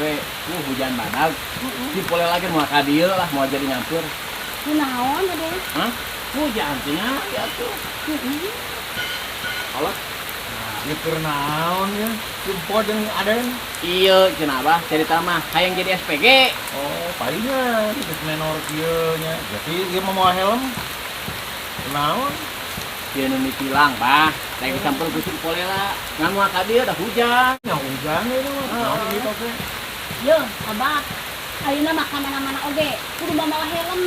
we hujan badag. Si Pole lagi mau ka dieu lah mau jadi nyampur. Kunaon ade? Hah? Hujan cenah ya tuh. Alot. Ya kernaon ya, jumpo jeung Aden. Iya, cenah Abah cerita mah hayang jadi SPG. Oh, palingan geus menor kieu nya. Jadi ieu mah moal helm. Kenaon? Dia nu ditilang, Bah. Teh dicampur ku si Pole lah. Ngan moal ka dieu dah hujan. Nya hujan itu mah. Naon gitu teh? Yo, Abah. Ayeuna mah kamana-mana oge kudu bawa helm.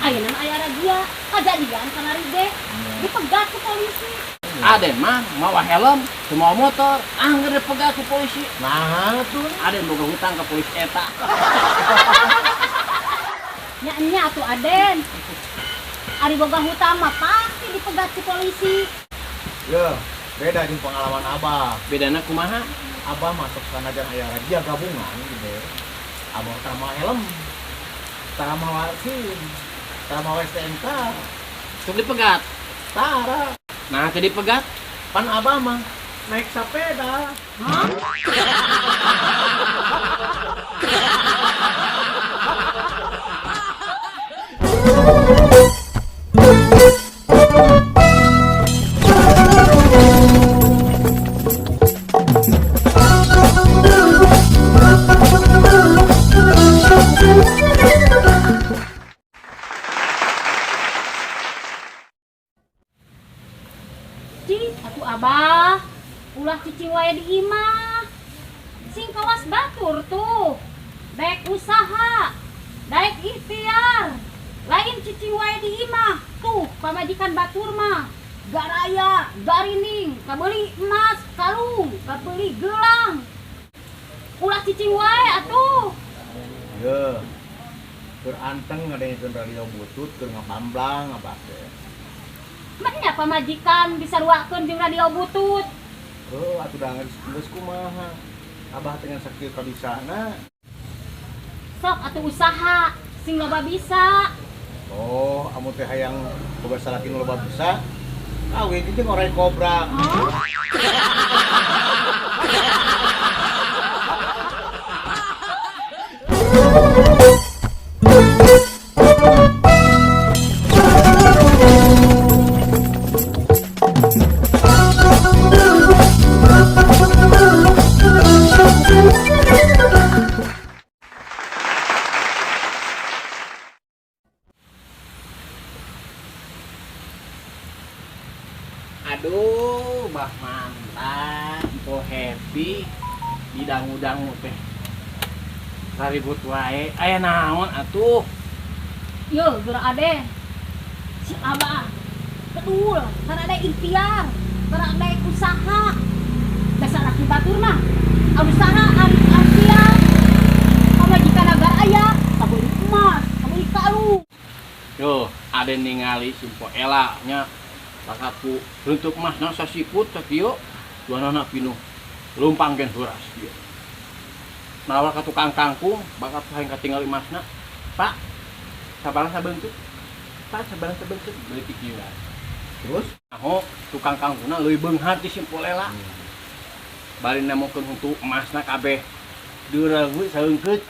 Ayeuna mah aya razia, kejadian kamari ge dipegat ku polisi. Aden mah mawa helm, semua motor, angger dipegat ku polisi. Nah, tuh. Aden boga hutang ke polisi eta. Nya atuh Aden. Ari boga hutang mah pasti dipegat ku polisi. Ya, beda jeung pengalaman Abah. Bedana kumaha? Abah masuk sana jeung aya razia gabungan gitu. Abah tara mau helm, tara mau SIM, tara mau STNK, Sok dipegat. tara. Nah, ke dipegat. Pan Abah mah naik sepeda. Hah? Atuh Abah, ulah cicing wae di imah. Sing kawas batur tuh. Daek usaha, daek ikhtiar. Lain cicing wae di imah. Tuh, pamajikan batur mah. Garaya, garining, kabeli emas, kalung, kabeli gelang. Ulah cicing wae atuh. Ya. Keur anteng ngadengkeun radio butut keur ngapamblang apa teh. Mana pamajikan bisa ruakeun jeung radio butut. Oh, atuh da geus kumaha. Abah teh ngan sakieu kabisana. Sok atuh usaha, sing loba bisa. Oh, amu teh hayang boga salaki nu loba bisa. Kawin itu ngorek kobra. Hah? Aduh, bah mantap, po happy, didangu-dangu teh. Ribut wae, aya naon atuh? Yo, geura Ade. Si Abah. Betul, karena ada ikhtiar, karena ada usaha. Dasar laki batur mah. Usaha ikhtiar. Pamajikan agar aya, kabeli emas, kabeli kalung. Yo, ada ningali simpo Ela nya bakaku untuk masna sasikut sakieu duanana pinuh lumpang gen huras ieu. Nawar ka tukang kangkung bakat hayang katingali masna. Pak, sabarang sabeungkeut. Pak, sabarang sabeungkeut beli pikiran. Terus Aho tukang kangkungna leuwih beunghar ti simpo Ela. Bari nemokeun huntu emasna kabeh. Deureuh saeungkeut.